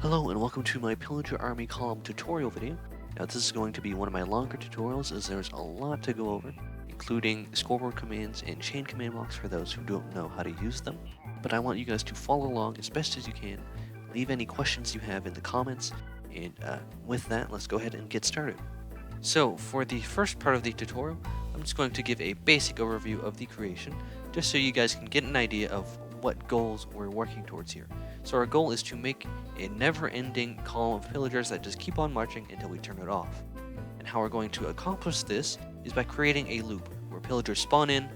Hello and welcome to my Pillager Army Column tutorial video. Now this is going to be one of my longer tutorials as there's a lot to go over, including scoreboard commands and chain command blocks for those who don't know how to use them. But I want you guys to follow along as best as you can, leave any questions you have in the comments, and with that, let's go ahead and get started. So for the first part of the tutorial, I'm just going to give a basic overview of the creation, just so you guys can get an idea of what goals we're working towards here. So our goal is to make a never-ending column of pillagers that just keep on marching until we turn it off. And how we're going to accomplish this is by creating a loop where pillagers spawn in,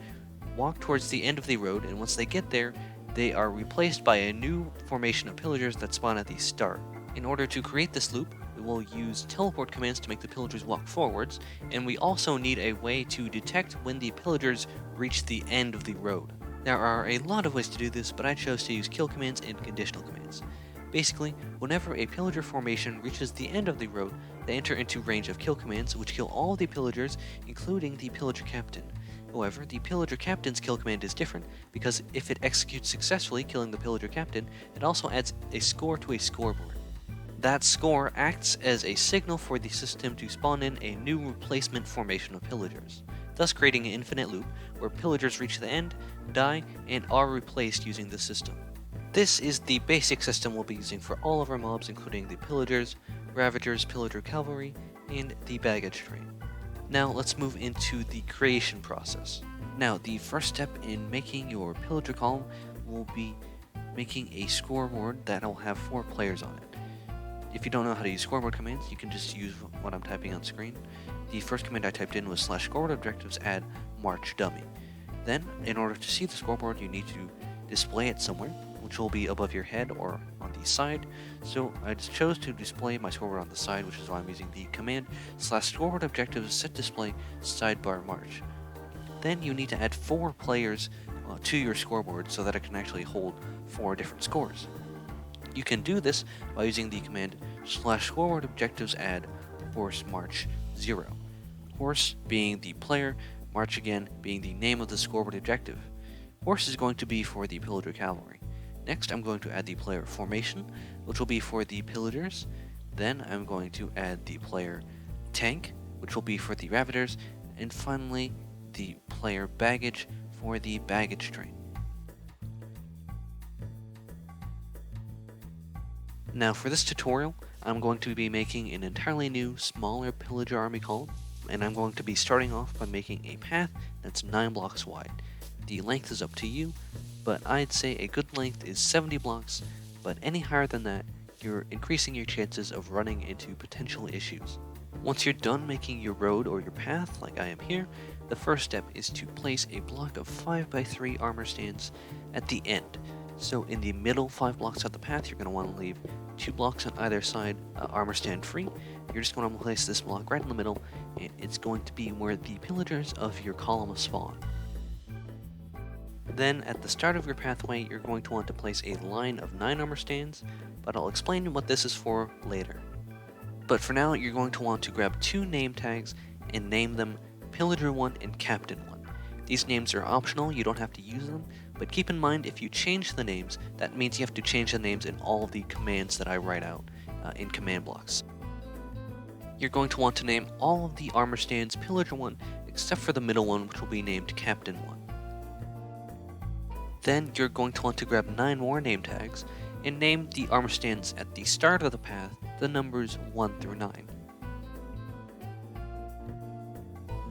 walk towards the end of the road, and once they get there, they are replaced by a new formation of pillagers that spawn at the start. In order to create this loop, we will use teleport commands to make the pillagers walk forwards, and we also need a way to detect when the pillagers reach the end of the road. There are a lot of ways to do this, but I chose to use kill commands and conditional commands. Basically, whenever a pillager formation reaches the end of the road, they enter into range of kill commands, which kill all the pillagers, including the pillager captain. However, the pillager captain's kill command is different, because if it executes successfully killing the pillager captain, it also adds a score to a scoreboard. That score acts as a signal for the system to spawn in a new replacement formation of pillagers, thus creating an infinite loop where pillagers reach the end, die, and are replaced using the system. This is the basic system we'll be using for all of our mobs, including the Pillagers, Ravagers, Pillager Cavalry, and the baggage train. Now let's move into the creation process. Now the first step in making your pillager column will be making a scoreboard that will have 4 players on it. If you don't know how to use scoreboard commands, you can just use what I'm typing on screen. The first command I typed in was /scoreboard objectives add march dummy. Then, in order to see the scoreboard, you need to display it somewhere, which will be above your head or on the side. So I just chose to display my scoreboard on the side, which is why I'm using the command /scoreboard objectives set display sidebar march. Then you need to add 4 players to your scoreboard so that it can actually hold 4 different scores. You can do this by using the command /scoreboard objectives add horse march 0. Horse being the player, march again being the name of the scoreboard objective. Horse is going to be for the pillager cavalry. Next I'm going to add the player formation, which will be for the pillagers. Then I'm going to add the player tank, which will be for the ravagers, and finally the player baggage for the baggage train. Now for this tutorial, I'm going to be making an entirely new, smaller pillager army column, and I'm going to be starting off by making a path that's 9 blocks wide. The length is up to you, but I'd say a good length is 70 blocks, but any higher than that, you're increasing your chances of running into potential issues. Once you're done making your road or your path, like I am here, the first step is to place a block of 5x3 armor stands at the end. So in the middle 5 blocks of the path, you're going to want to leave 2 blocks on either side armor stand free. You're just going to place this block right in the middle, and it's going to be where the pillagers of your column spawn. Then at the start of your pathway, you're going to want to place a line of 9 armor stands, but I'll explain what this is for later. But for now, you're going to want to grab 2 name tags and name them Pillager 1 and Captain 1. These names are optional, you don't have to use them, but keep in mind if you change the names, that means you have to change the names in all of the commands that I write out in command blocks. You're going to want to name all of the armor stands Pillager 1 except for the middle one, which will be named Captain 1. Then you're going to want to grab 9 more name tags and name the armor stands at the start of the path the numbers 1 through 9.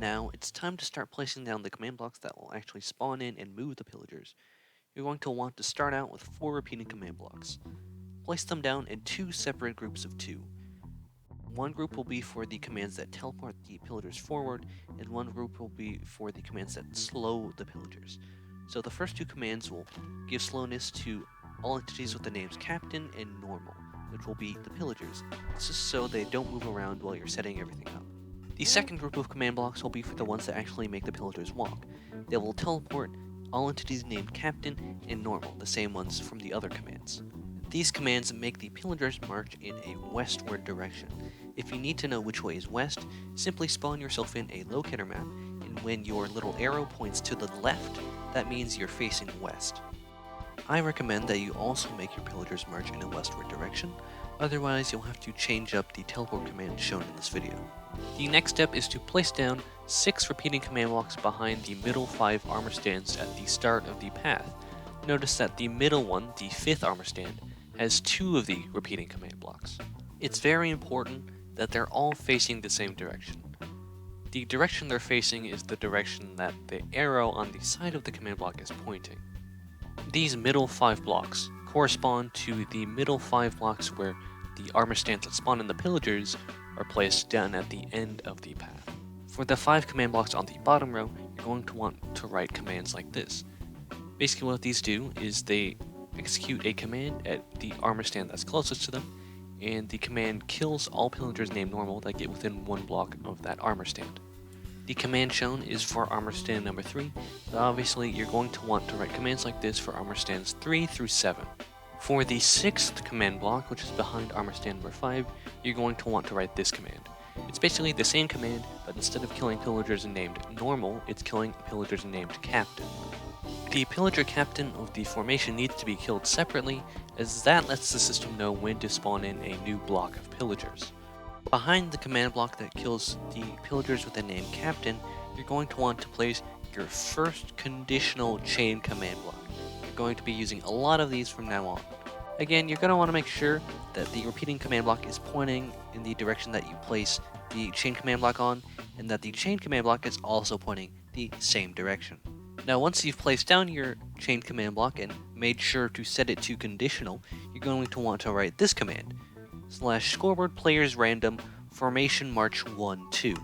Now it's time to start placing down the command blocks that will actually spawn in and move the pillagers. You're going to want to start out with 4 repeating command blocks. Place them down in 2 separate groups of 2. One group will be for the commands that teleport the pillagers forward, and one group will be for the commands that slow the pillagers. So the first 2 commands will give slowness to all entities with the names Captain and Normal, which will be the pillagers. This is so they don't move around while you're setting everything up. The second group of command blocks will be for the ones that actually make the pillagers walk. They will teleport all entities named Captain and Normal, the same ones from the other commands. These commands make the pillagers march in a westward direction. If you need to know which way is west, simply spawn yourself in a locator map, and when your little arrow points to the left, that means you're facing west. I recommend that you also make your pillagers march in a westward direction, Otherwise, you'll have to change up the teleport command shown in this video. The next step is to place down 6 repeating command blocks behind the middle 5 armor stands at the start of the path. Notice that the middle one, the 5th armor stand, has 2 of the repeating command blocks. It's very important that they're all facing the same direction. The direction they're facing is the direction that the arrow on the side of the command block is pointing. These middle 5 blocks correspond to the middle 5 blocks where the armor stands that spawn in the Pillagers are placed down at the end of the path. For the 5 command blocks on the bottom row, you're going to want to write commands like this. Basically what these do is they execute a command at the armor stand that's closest to them, and the command kills all Pillagers named normal that get within 1 block of that armor stand. The command shown is for armor stand number 3, but obviously you're going to want to write commands like this for armor stands 3 through 7. For the 6th command block, which is behind armor stand number 5, you're going to want to write this command. It's basically the same command, but instead of killing Pillagers named normal, it's killing Pillagers named captain. The Pillager captain of the formation needs to be killed separately, as that lets the system know when to spawn in a new block of Pillagers. Behind the command block that kills the Pillagers with the name captain, you're going to want to place your first conditional chain command block. You're going to be using a lot of these from now on. Again, you're going to want to make sure that the repeating command block is pointing in the direction that you place the chain command block on, and that the chain command block is also pointing the same direction. Now once you've placed down your chain command block and made sure to set it to conditional, you're going to want to write this command, /scoreboard players random formation march 1 2.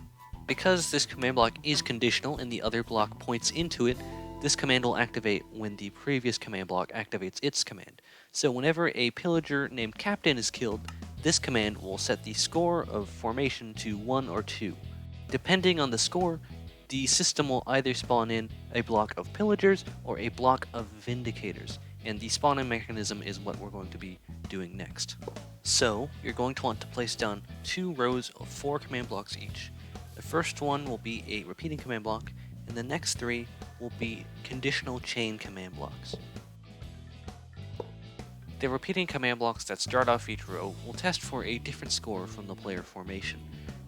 Because this command block is conditional and the other block points into it, this command will activate when the previous command block activates its command. So whenever a Pillager named captain is killed, this command will set the score of formation to 1 or 2. Depending on the score, the system will either spawn in a block of Pillagers or a block of Vindicators, and the spawning mechanism is what we're going to be doing next. So, you're going to want to place down 2 rows of 4 command blocks each. The first one will be a repeating command block, and the next 3 will be conditional chain command blocks. The repeating command blocks that start off each row will test for a different score from the player formation.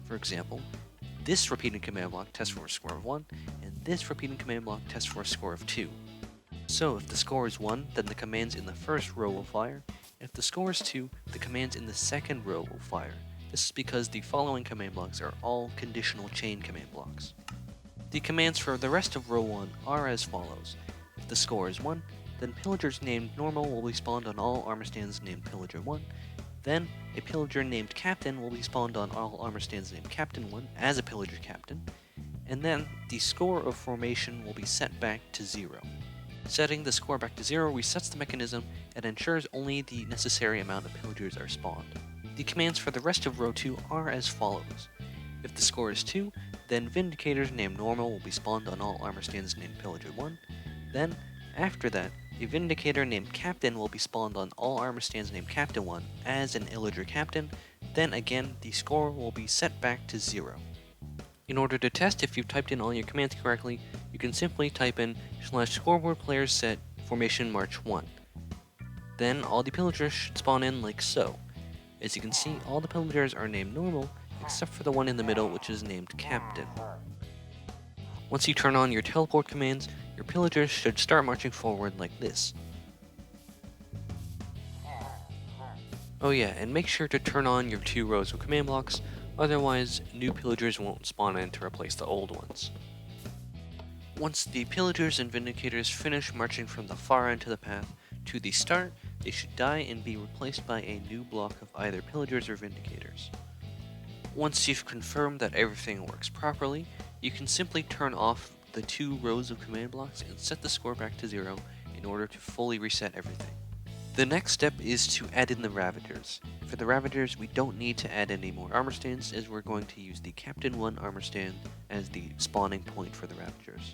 For example, this repeating command block tests for a score of 1, and this repeating command block tests for a score of 2. So if the score is 1, then the commands in the first row will fire. If the score is 2, the commands in the second row will fire. This is because the following command blocks are all conditional chain command blocks. The commands for the rest of row 1 are as follows. If the score is 1, then Pillagers named normal will be spawned on all armor stands named Pillager 1. Then, a Pillager named captain will be spawned on all armor stands named Captain 1 as a Pillager captain. And then, the score of formation will be set back to 0. Setting the score back to 0 resets the mechanism and ensures only the necessary amount of Pillagers are spawned. The commands for the rest of row 2 are as follows. If the score is 2, then Vindicators named normal will be spawned on all armor stands named Pillager 1. Then, after that, a Vindicator named Captain will be spawned on all armor stands named Captain 1 as an Illager Captain. Then again, the score will be set back to 0. In order to test if you've typed in all your commands correctly, you can simply type in /scoreboard players set formation march 1. Then all the Pillagers should spawn in like so. As you can see, all the Pillagers are named normal, except for the one in the middle, which is named Captain. Once you turn on your teleport commands, your Pillagers should start marching forward like this. Oh yeah, and make sure to turn on your 2 rows of command blocks, otherwise new Pillagers won't spawn in to replace the old ones. Once the Pillagers and Vindicators finish marching from the far end of the path to the start, they should die and be replaced by a new block of either Pillagers or Vindicators. Once you've confirmed that everything works properly, you can simply turn off the 2 rows of command blocks and set the score back to 0 in order to fully reset everything. The next step is to add in the Ravagers. For the Ravagers, we don't need to add any more armor stands, as we're going to use the Captain 1 armor stand as the spawning point for the Ravagers.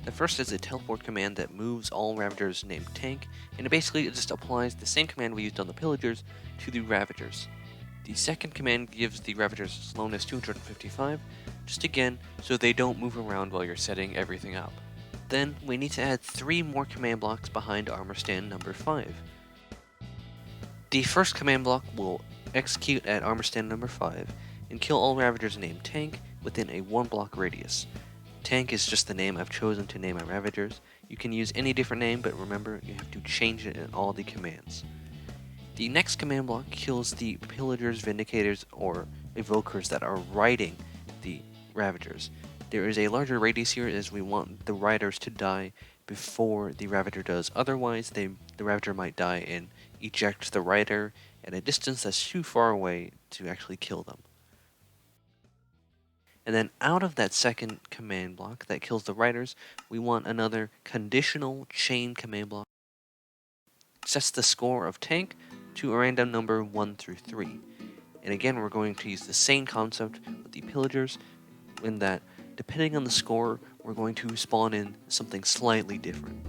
The first is a teleport command that moves all Ravagers named Tank, and it basically just applies the same command we used on the Pillagers to the Ravagers. The second command gives the Ravagers slowness 255, just again so they don't move around while you're setting everything up. Then we need to add 3 more command blocks behind armor stand number 5. The first command block will execute at armor stand number 5 and kill all Ravagers named Tank within a 1 block radius. Tank is just the name I've chosen to name my Ravagers. You can use any different name, but remember, you have to change it in all the commands. The next command block kills the Pillagers, Vindicators, or Evokers that are riding the Ravagers. There is a larger radius here as we want the riders to die before the Ravager does. Otherwise, the Ravager might die and eject the rider at a distance that's too far away to actually kill them. And then out of that second command block that kills the riders, we want another conditional chain command block. Sets the score of Tank to a random number 1 through 3. And again, we're going to use the same concept with the Pillagers, in that depending on the score, we're going to spawn in something slightly different.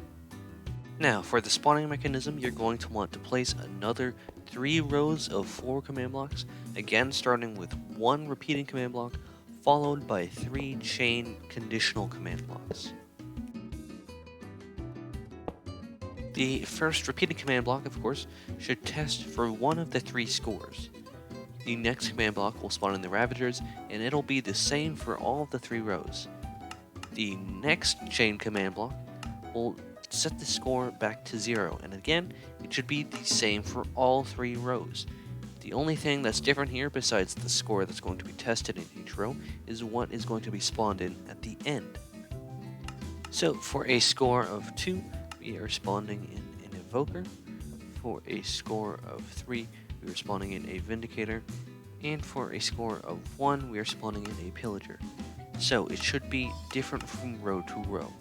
Now, for the spawning mechanism, you're going to want to place another 3 rows of 4 command blocks, again starting with 1 repeating command block, followed by 3 chain conditional command blocks. The first repeating command block, of course, should test for one of the 3 scores. The next command block will spawn in the Ravagers, and it'll be the same for all of the 3 rows. The next chain command block will set the score back to 0, and again, it should be the same for all 3 rows. The only thing that's different here, besides the score that's going to be tested in each row, is what is going to be spawned in at the end. So, for a score of 2, we are spawning in an Evoker. For a score of 3, we are spawning in a Vindicator. And for a score of 1, we are spawning in a Pillager. So, it should be different from row to row.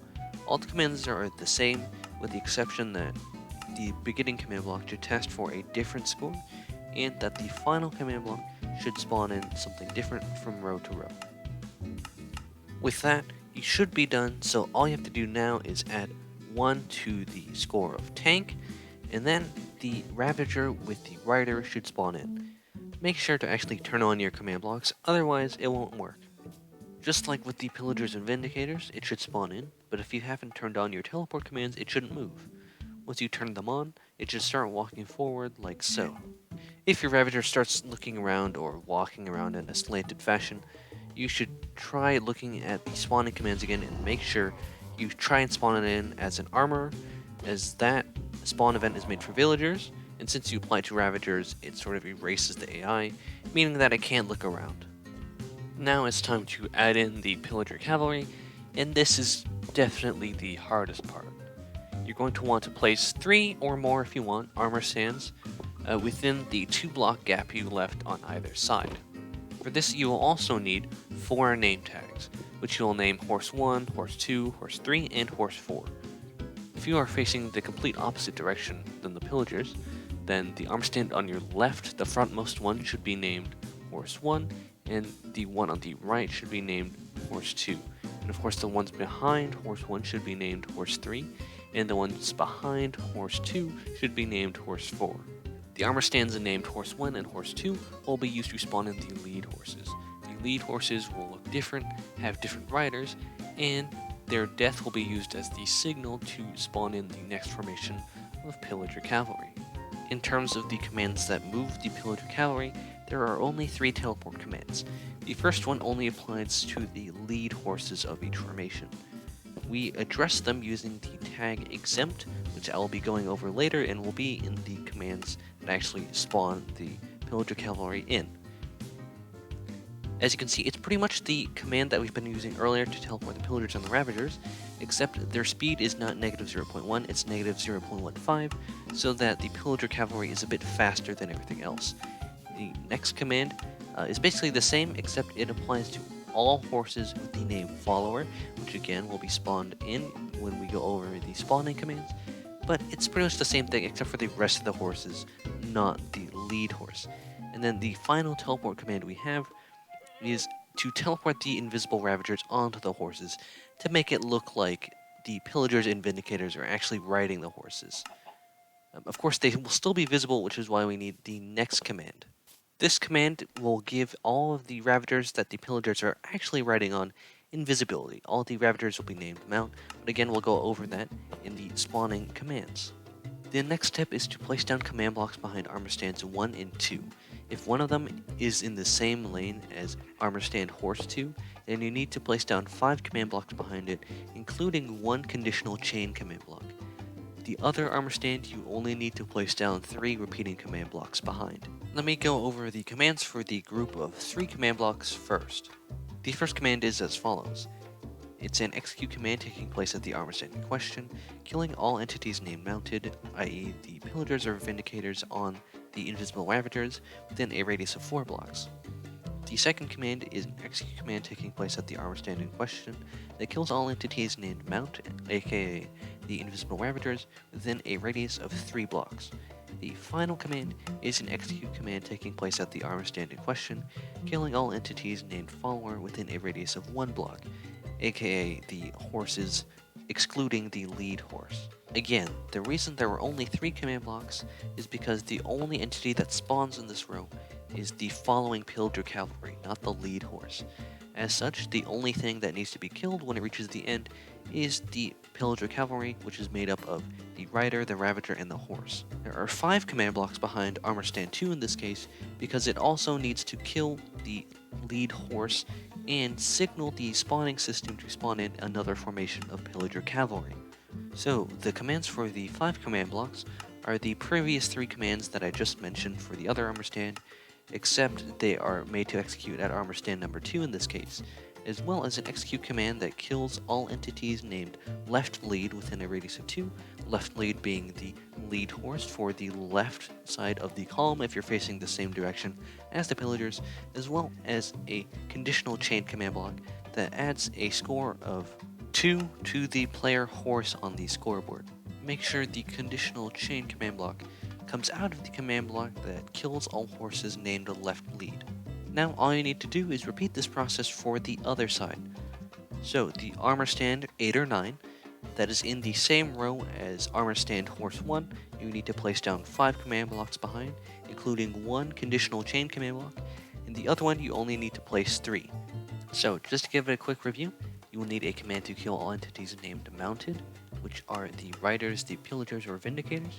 All the commands are the same, with the exception that the beginning command block should test for a different score, and that the final command block should spawn in something different from row to row. With that, you should be done, so all you have to do now is add 1 to the score of Tank, and then the Ravager with the Rider should spawn in. Make sure to actually turn on your command blocks, otherwise it won't work. Just like with the Pillagers and Vindicators, it should spawn in, but if you haven't turned on your teleport commands, it shouldn't move. Once you turn them on, it should start walking forward like so. If your Ravager starts looking around or walking around in a slanted fashion, you should try looking at the spawning commands again and make sure you try and spawn it in as an armor, as that spawn event is made for Villagers, and since you apply to Ravagers, it sort of erases the AI, meaning that it can't look around. Now it's time to add in the Pillager Cavalry, and this is definitely the hardest part. You're going to want to place 3 or more, if you want, armor stands within the 2 block gap you left on either side. For this, you will also need 4 name tags, which you will name Horse 1, Horse 2, Horse 3, and Horse 4. If you are facing the complete opposite direction than the Pillagers, then the armor stand on your left, the frontmost one, should be named Horse 1, and the one on the right should be named Horse 2. And of course the ones behind Horse 1 should be named Horse 3, and the ones behind Horse 2 should be named Horse 4. The armor stands named Horse 1 and Horse 2 will be used to spawn in the lead horses. The lead horses will look different, have different riders, and their death will be used as the signal to spawn in the next formation of Pillager Cavalry. In terms of the commands that move the Pillager Cavalry, there are only 3 teleport commands. The first one only applies to the lead horses of each formation. We address them using the tag exempt, which I will be going over later and will be in the commands that actually spawn the Pillager Cavalry in. As you can see, it's pretty much the command that we've been using earlier to teleport the Pillagers and the Ravagers, except their speed is not negative 0.1, it's negative 0.15, so that the Pillager Cavalry is a bit faster than everything else. The next command is basically the same, except it applies to all horses with the name Follower, which again will be spawned in when we go over the spawning commands, but it's pretty much the same thing except for the rest of the horses, not the lead horse. And then the final teleport command we have is to teleport the invisible Ravagers onto the horses to make it look like the Pillagers and Vindicators are actually riding the horses. Of course, they will still be visible, which is why we need the next command. This command will give all of the Ravagers that the Pillagers are actually riding on invisibility. All the Ravagers will be named Mount, but again, we'll go over that in the spawning commands. The next step is to place down command blocks behind armor stands 1 and 2. If one of them is in the same lane as armor stand horse 2, then you need to place down 5 command blocks behind it, including 1 conditional chain command block. The other armor stand you only need to place down 3 repeating command blocks behind. Let me go over the commands for the group of 3 command blocks first. The first command is as follows. It's an execute command taking place at the armor stand in question, killing all entities named mounted, i.e. the Pillagers or Vindicators on the invisible Ravagers, within a radius of 4 blocks. The second command is an execute command taking place at the armor stand in question that kills all entities named mount, aka the invisible Ravagers, within a radius of 3 blocks. The final command is an execute command taking place at the armor stand in question, killing all entities named follower within a radius of 1 block, aka the horses, excluding the lead horse. Again, the reason there were only 3 command blocks is because the only entity that spawns in this row is the following Pillager Cavalry, not the lead horse. As such, the only thing that needs to be killed when it reaches the end is the Pillager Cavalry, which is made up of the Rider, the Ravager, and the horse. There are 5 command blocks behind Armor Stand 2 in this case, because it also needs to kill the lead horse and signal the spawning system to spawn in another formation of Pillager Cavalry. So, the commands for the 5 command blocks are the previous 3 commands that I just mentioned for the other Armor Stand, except they are made to execute at armor stand number 2 in this case, as well as an execute command that kills all entities named left lead within a radius of 2, left lead being the lead horse for the left side of the column if you're facing the same direction as the Pillagers, as well as a conditional chain command block that adds a score of 2 to the player horse on the scoreboard. Make sure the conditional chain command block comes out of the command block that kills all horses named left lead. Now all you need to do is repeat this process for the other side. So the armor stand 8 or 9 that is in the same row as armor stand horse 1, you need to place down 5 command blocks behind, including 1 conditional chain command block, and the other one you only need to place 3. So just to give it a quick review, you will need a command to kill all entities named mounted, which are the Riders, the Pillagers, or Vindicators.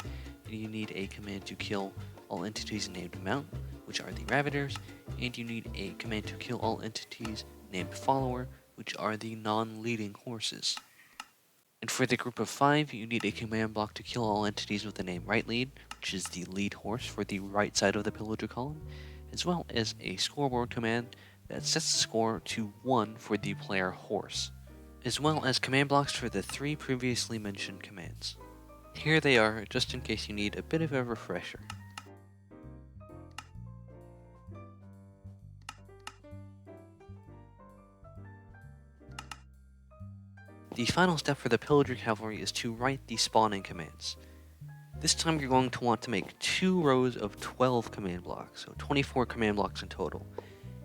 You need a command to kill all entities named mount, which are the Ravagers, and you need a command to kill all entities named follower, which are the non-leading horses. And for the group of 5, you need a command block to kill all entities with the name right lead, which is the lead horse for the right side of the Pillager column, as well as a scoreboard command that sets the score to 1 for the player horse, as well as command blocks for the 3 previously mentioned commands. Here they are, just in case you need a bit of a refresher. The final step for the Pillager Cavalry is to write the spawning commands. This time you're going to want to make 2 rows of 12 command blocks, so 24 command blocks in total.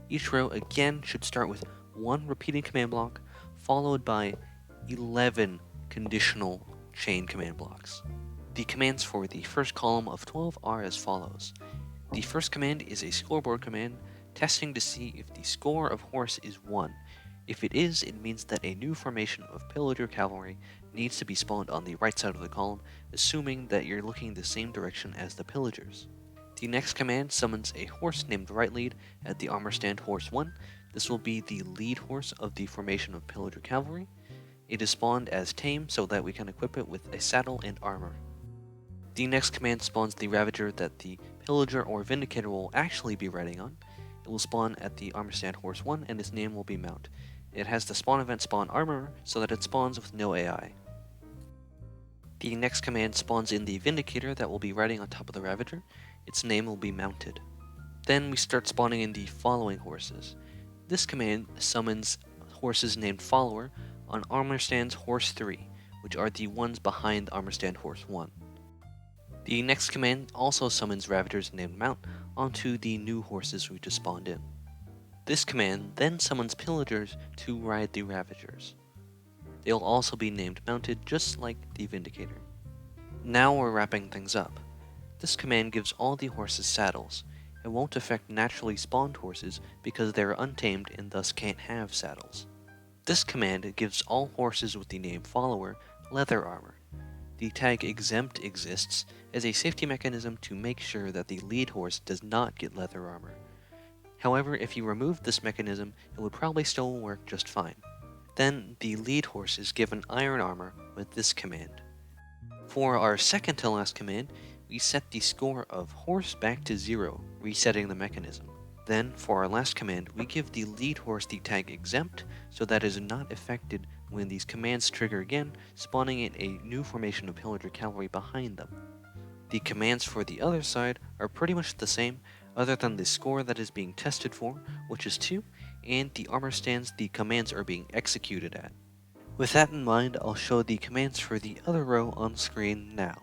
Each row again should start with 1 repeating command block, followed by 11 conditional chain command blocks. The commands for the first column of 12 are as follows. The first command is a scoreboard command, testing to see if the score of horse is 1. If it is, it means that a new formation of Pillager Cavalry needs to be spawned on the right side of the column, assuming that you're looking the same direction as the Pillagers. The next command summons a horse named right lead at the armor stand horse 1. This will be the lead horse of the formation of Pillager Cavalry. It is spawned as tame so that we can equip it with a saddle and armor. The next command spawns the Ravager that the Pillager or Vindicator will actually be riding on. It will spawn at the armor stand horse 1 and its name will be Mount. It has the spawn event spawn armor so that it spawns with no AI. The next command spawns in the Vindicator that will be riding on top of the Ravager. Its name will be Mounted. Then we start spawning in the following horses. This command summons horses named Follower on armor stands horse 3, which are the ones behind armor stand horse 1. The next command also summons Ravagers named Mount onto the new horses we just spawned in. This command then summons Pillagers to ride the Ravagers. They'll also be named Mounted just like the Vindicator. Now we're wrapping things up. This command gives all the horses saddles. It won't affect naturally spawned horses because they're untamed and thus can't have saddles. This command gives all horses with the name Follower leather armor. The tag exempt exists as a safety mechanism to make sure that the lead horse does not get leather armor. However, if you remove this mechanism, it would probably still work just fine. Then the lead horse is given iron armor with this command. For our second to last command, we set the score of horse back to 0, resetting the mechanism. Then, for our last command, we give the lead horse the tag exempt, so that it is not affected when these commands trigger again, spawning in a new formation of Pillager Cavalry behind them. The commands for the other side are pretty much the same, other than the score that is being tested for, which is 2, and the armor stands the commands are being executed at. With that in mind, I'll show the commands for the other row on screen now.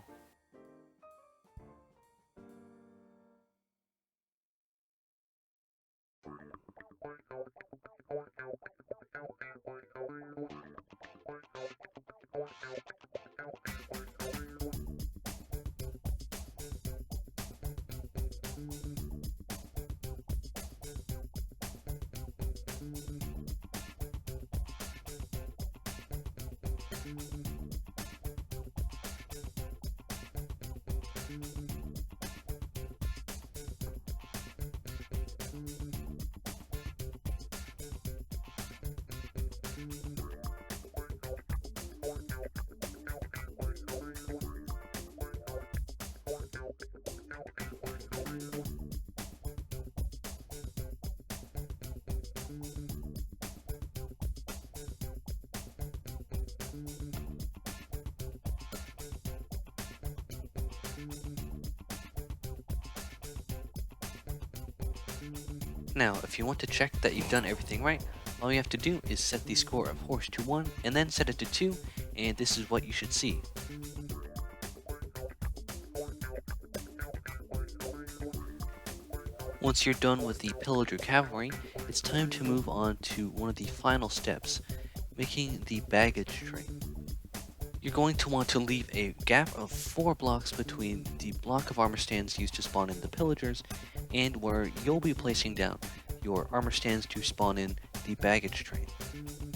Now, if you want to check that you've done everything right, all you have to do is set the score of horse to 1 and then set it to 2, and this is what you should see. Once you're done with the Pillager Cavalry, it's time to move on to one of the final steps, making the baggage train. You're going to want to leave a gap of 4 blocks between the block of armor stands used to spawn in the Pillagers and where you'll be placing down your armor stands to spawn in the baggage train.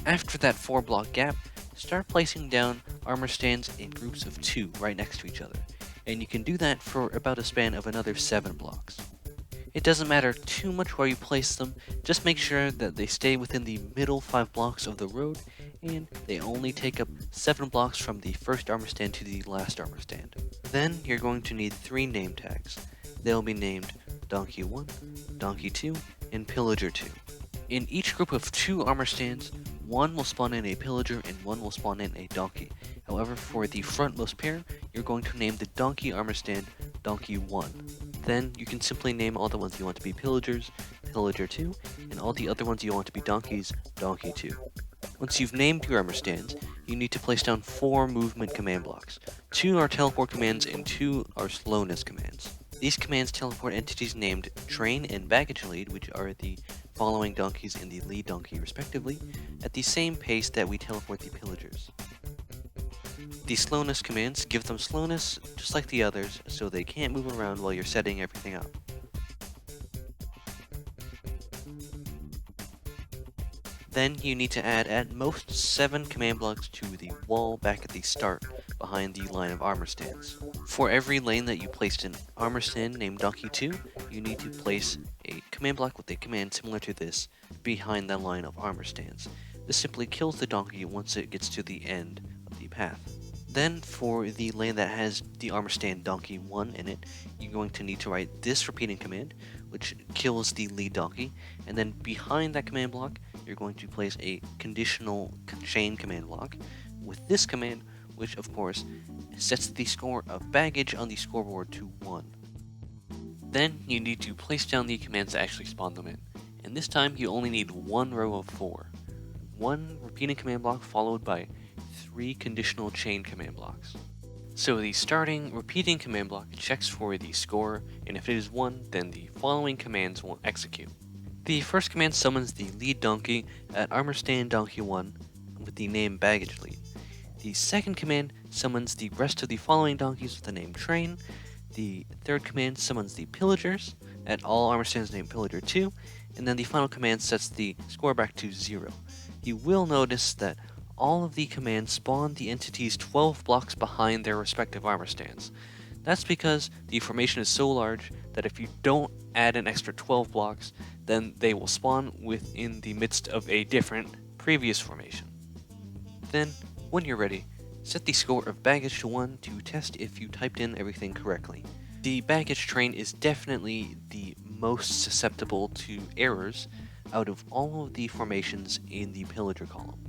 After that 4 block gap, start placing down armor stands in groups of 2 right next to each other, and you can do that for about a span of another 7 blocks. It doesn't matter too much where you place them, just make sure that they stay within the middle 5 blocks of the road, and they only take up 7 blocks from the first armor stand to the last armor stand. Then you're going to need 3 name tags. They'll be named Donkey 1, Donkey 2, and Pillager 2. In each group of 2 armor stands, 1 will spawn in a Pillager and 1 will spawn in a Donkey. However, for the frontmost pair, you're going to name the Donkey armor stand Donkey 1. Then you can simply name all the ones you want to be Pillagers, Pillager 2, and all the other ones you want to be Donkeys, Donkey 2. Once you've named your armor stands, you need to place down 4 movement command blocks. 2 are teleport commands and 2 are slowness commands. These commands teleport entities named Train and Baggage Lead, which are the following donkeys and the lead donkey respectively, at the same pace that we teleport the Pillagers. The slowness commands give them slowness just like the others, so they can't move around while you're setting everything up. Then you need to add at most 7 command blocks to the wall back at the start, behind the line of armor stands. For every lane that you placed an armor stand named Donkey 2, you need to place a command block with a command similar to this behind that line of armor stands. This simply kills the donkey once it gets to the end of the path. Then for the lane that has the armor stand Donkey 1 in it, you're going to need to write this repeating command, which kills the lead donkey, and then behind that command block, you're going to place a conditional chain command block with this command, which of course sets the score of baggage on the scoreboard to 1. Then you need to place down the commands that actually spawn them in, and this time you only need 1 row of 4. 1 repeating command block followed by 3 conditional chain command blocks. So the starting repeating command block checks for the score, and if it is 1, then the following commands will execute. The first command summons the lead donkey at armor stand Donkey 1 with the name Baggage Lead. The second command summons the rest of the following donkeys with the name Train. The third command summons the Pillagers at all armor stands named Pillager 2, and then the final command sets the score back to 0. You will notice that all of the commands spawn the entities 12 blocks behind their respective armor stands. That's because the formation is so large that if you don't add an extra 12 blocks, then they will spawn within the midst of a different previous formation. Then, when you're ready, set the score of baggage to 1 to test if you typed in everything correctly. The baggage train is definitely the most susceptible to errors out of all of the formations in the Pillager column.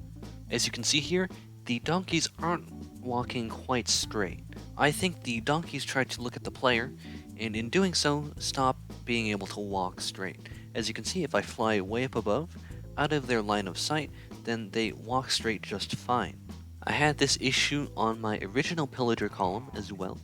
As you can see here, the donkeys aren't walking quite straight. I think the donkeys tried to look at the player, and in doing so, stop being able to walk straight. As you can see, if I fly way up above, out of their line of sight, then they walk straight just fine. I had this issue on my original Pillager column as well,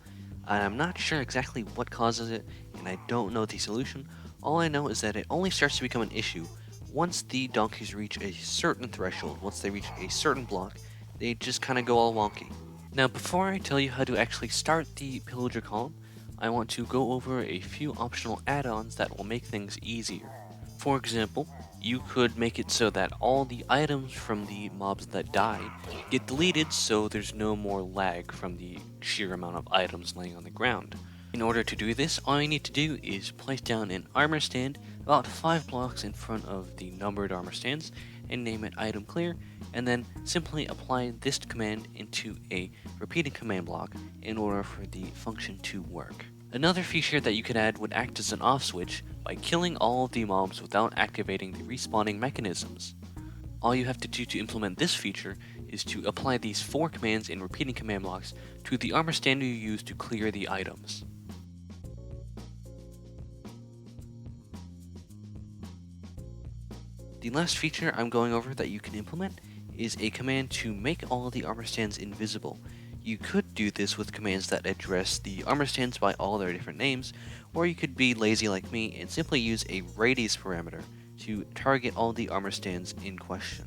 and I'm not sure exactly what causes it, and I don't know the solution. All I know is that it only starts to become an issue once the donkeys reach a certain threshold. Once they reach a certain block, they just kind of go all wonky. Now, before I tell you how to actually start the Pillager column, I want to go over a few optional add-ons that will make things easier. For example, you could make it so that all the items from the mobs that die get deleted so there's no more lag from the sheer amount of items laying on the ground. In order to do this, all you need to do is place down an armor stand about 5 blocks in front of the numbered armor stands and name it item clear, and then simply apply this command into a repeating command block in order for the function to work. Another feature that you could add would act as an off switch by killing all of the mobs without activating the respawning mechanisms. All you have to do to implement this feature is to apply these 4 commands in repeating command blocks to the armor stand you use to clear the items. The last feature I'm going over that you can implement is a command to make all of the armor stands invisible. You could do this with commands that address the armor stands by all their different names, or you could be lazy like me and simply use a radius parameter to target all the armor stands in question.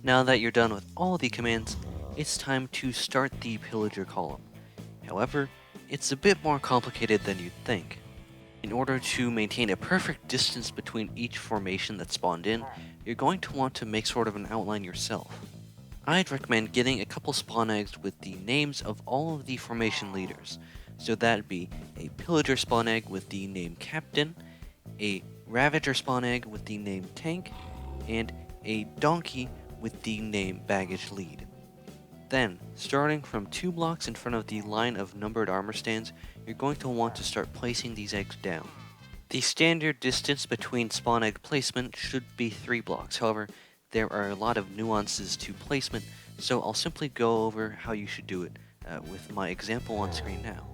Now that you're done with all the commands, it's time to start the Pillager column. However, it's a bit more complicated than you'd think. In order to maintain a perfect distance between each formation that spawned in, you're going to want to make sort of an outline yourself. I'd recommend getting a couple spawn eggs with the names of all of the formation leaders. So that'd be a Pillager spawn egg with the name Captain, a Ravager spawn egg with the name Tank, and a Donkey with the name Baggage Lead. Then, starting from 2 blocks in front of the line of numbered armor stands, you're going to want to start placing these eggs down. The standard distance between spawn egg placement should be 3 blocks, however, there are a lot of nuances to placement, so I'll simply go over how you should do it with my example on screen now.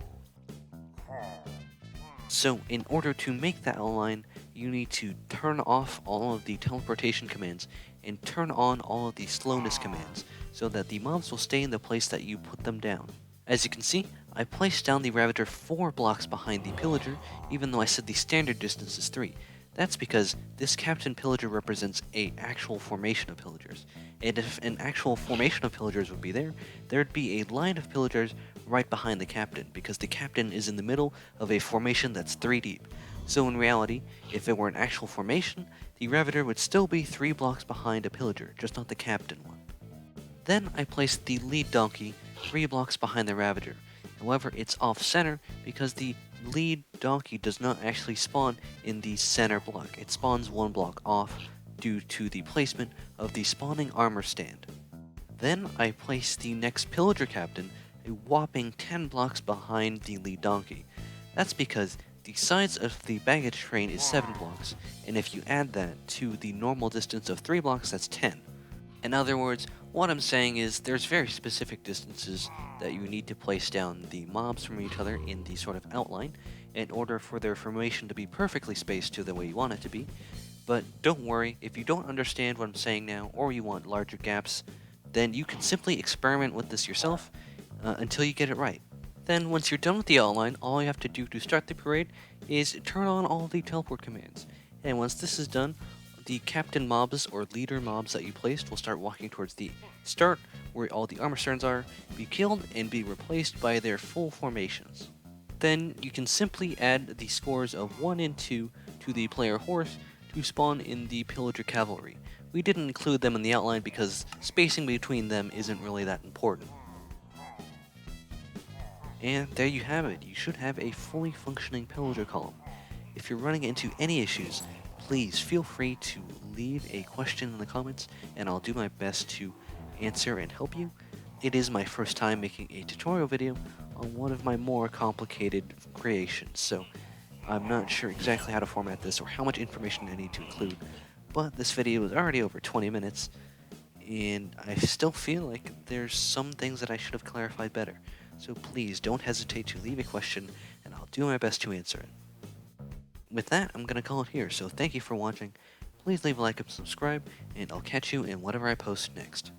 So, in order to make that outline, you need to turn off all of the teleportation commands and turn on all of the slowness commands, so that the mobs will stay in the place that you put them down. As you can see, I placed down the Ravager 4 blocks behind the Pillager, even though I said the standard distance is 3. That's because this Captain Pillager represents an actual formation of Pillagers, and if an actual formation of Pillagers would be there, there'd be a line of Pillagers right behind the Captain, because the Captain is in the middle of a formation that's 3 deep. So in reality, if it were an actual formation, the Ravager would still be 3 blocks behind a Pillager, just not the Captain one. Then I placed the lead donkey 3 blocks behind the Ravager. However, it's off-center because the lead donkey does not actually spawn in the center block. It spawns 1 block off due to the placement of the spawning armor stand. Then I placed the next Pillager Captain a whopping 10 blocks behind the lead donkey. That's because the size of the baggage train is 7 blocks, and if you add that to the normal distance of 3 blocks, that's 10. In other words, what I'm saying is there's very specific distances that you need to place down the mobs from each other in the sort of outline in order for their formation to be perfectly spaced to the way you want it to be. But don't worry, if you don't understand what I'm saying now or you want larger gaps, then you can simply experiment with this yourself until you get it right. Then once you're done with the outline, all you have to do to start the parade is turn on all the teleport commands. And once this is done, the captain mobs or leader mobs that you placed will start walking towards the start where all the armor stands are, be killed, and be replaced by their full formations. Then you can simply add the scores of 1 and 2 to the player horse to spawn in the Pillager Cavalry. We didn't include them in the outline because spacing between them isn't really that important. And there you have it, you should have a fully functioning Pillager column. If you're running into any issues, please feel free to leave a question in the comments and I'll do my best to answer and help you. It is my first time making a tutorial video on one of my more complicated creations, so I'm not sure exactly how to format this or how much information I need to include, but this video is already over 20 minutes, and I still feel like there's some things that I should have clarified better. So please don't hesitate to leave a question, and I'll do my best to answer it. With that, I'm going to call it here, so thank you for watching. Please leave a like and subscribe, and I'll catch you in whatever I post next.